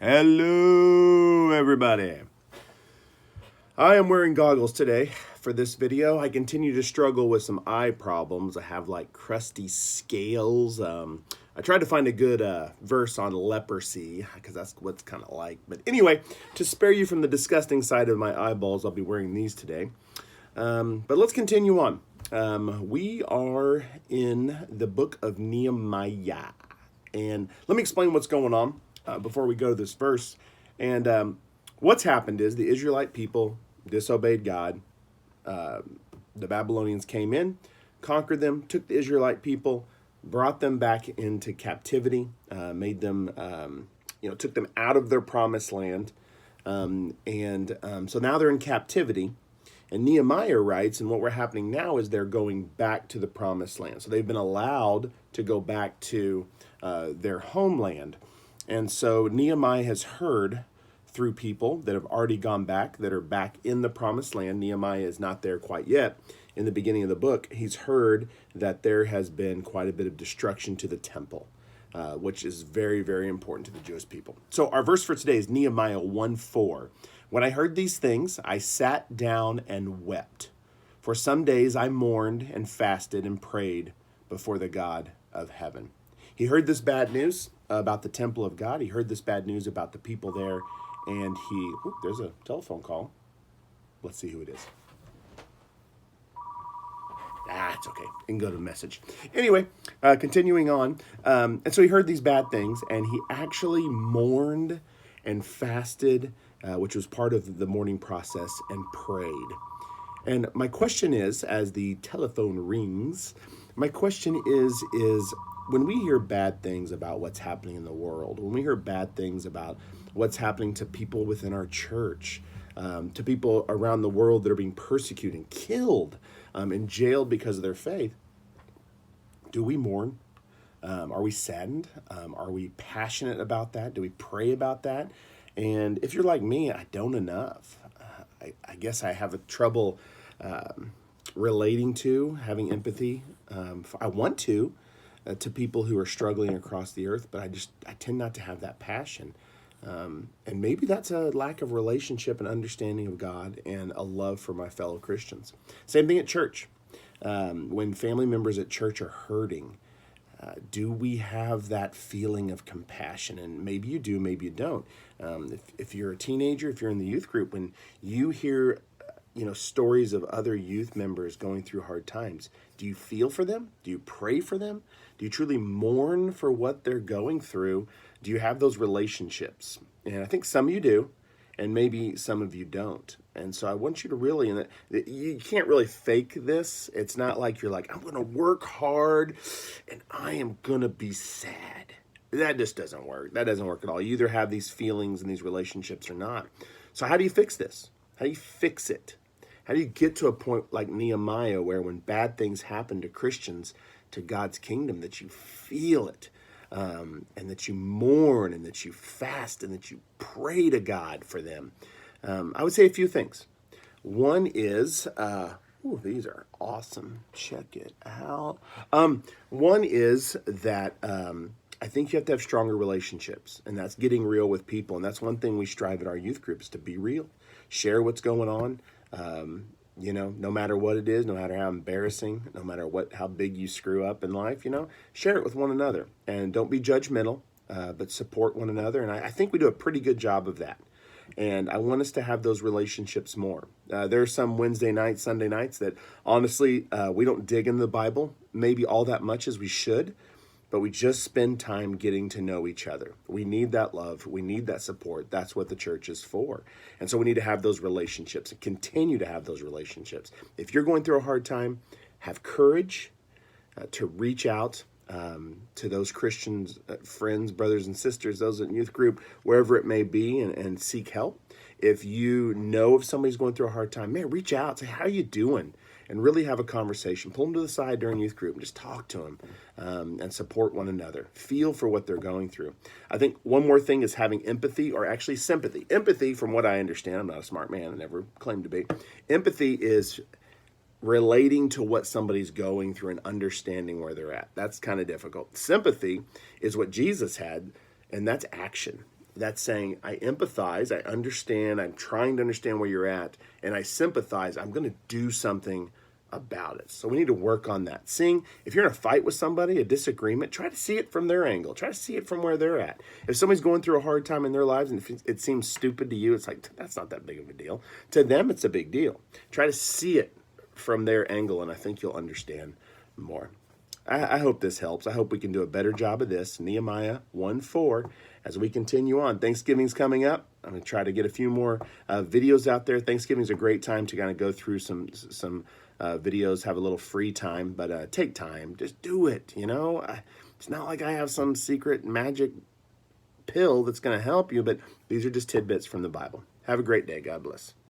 Hello, everybody. I am wearing goggles today for this video. I continue to struggle with some eye problems. I have like crusty scales. I tried to find a good verse on leprosy because that's what it's kind of like. But anyway, to spare you from the disgusting side of my eyeballs, I'll be wearing these today. But let's continue on. We are in the book of Nehemiah. And let me explain what's going on before we go to this verse. And what's happened is the Israelite people disobeyed God. The Babylonians came in, conquered them, took the Israelite people, brought them back into captivity, made them, took them out of their promised land. So now they're in captivity. And Nehemiah writes, and what happening now is they're going back to the promised land. So they've been allowed to go back to their homeland. And so Nehemiah has heard through people that have already gone back, that are back in the promised land. Nehemiah is not there quite yet. In the beginning of the book, he's heard that there has been quite a bit of destruction to the temple, which is very, very important to the Jewish people. So our verse for today is Nehemiah 1:4. When I heard these things, I sat down and wept. For some days I mourned and fasted and prayed before the God of heaven. He heard this bad news about the temple of God. He heard this bad news about the people there. And there's a telephone call. Let's see who it is. It's okay. You can go to the message. Anyway, continuing on. And so he heard these bad things, and he actually mourned and fasted, which was part of the mourning process, and prayed. And my question is, as the telephone rings, my question is when we hear bad things about what's happening in the world, when we hear bad things about what's happening to people within our church, to people around the world that are being persecuted and killed and jailed because of their faith, do we mourn? Are we saddened? Are we passionate about that? Do we pray about that? And if you're like me, I don't enough. I guess I have a trouble relating to, having empathy. I want to people who are struggling across the earth, but I tend not to have that passion. And maybe that's a lack of relationship and understanding of God and a love for my fellow Christians. Same thing at church. When family members at church are hurting, do we have that feeling of compassion? And maybe you do, maybe you don't. If you're a teenager, if you're in the youth group, when you hear stories of other youth members going through hard times, do you feel for them? Do you pray for them? Do you truly mourn for what they're going through? Do you have those relationships? And I think some of you do, and maybe some of you don't. And so I want you to really, and you can't really fake this. It's not like you're like, I'm going to work hard and I am going to be sad. That just doesn't work. That doesn't work at all. You either have these feelings and these relationships or not. So how do you fix this? How do you fix it? How do you get to a point like Nehemiah where when bad things happen to Christians, to God's kingdom, that you feel it, and that you mourn, and that you fast, and that you pray to God for them? I would say a few things. One is, these are awesome. Check it out. One is that I think you have to have stronger relationships, and that's getting real with people. And that's one thing we strive at our youth groups, to be real, share what's going on. No matter what it is, no matter how embarrassing, no matter how big you screw up in life, share it with one another, and don't be judgmental, but support one another. And I think we do a pretty good job of that. And I want us to have those relationships more. There are some Wednesday nights, Sunday nights that honestly, we don't dig in the Bible maybe all that much as we should, but we just spend time getting to know each other. We need that love. We need that support. That's what the church is for. And so we need to have those relationships and continue to have those relationships. If you're going through a hard time, have courage to reach out to those Christians, friends, brothers and sisters, those in youth group, wherever it may be, and seek help. If you know if somebody's going through a hard time, man, reach out, say, how are you doing? And really have a conversation. Pull them to the side during youth group and just talk to them and support one another. Feel for what they're going through. I think one more thing is having empathy, or actually sympathy. Empathy, from what I understand, I'm not a smart man, I never claimed to be. Empathy is relating to what somebody's going through and understanding where they're at. That's kind of difficult. Sympathy is what Jesus had, and that's action. That's saying I empathize, I understand, I'm trying to understand where you're at, and I sympathize. I'm going to do something about it. So we need to work on that. Seeing if you're in a fight with somebody, a disagreement, try to see it from their angle. Try to see it from where they're at. If somebody's going through a hard time in their lives and if it seems stupid to you, it's like, that's not that big of a deal. To them, it's a big deal. Try to see it from their angle, and I think you'll understand more. I hope this helps. I hope we can do a better job of this. Nehemiah 1:4, as we continue on. Thanksgiving's coming up. I'm going to try to get a few more videos out there. Thanksgiving's a great time to kind of go through some videos, have a little free time, but take time. Just do it, you know. It's not like I have some secret magic pill that's going to help you, but these are just tidbits from the Bible. Have a great day. God bless.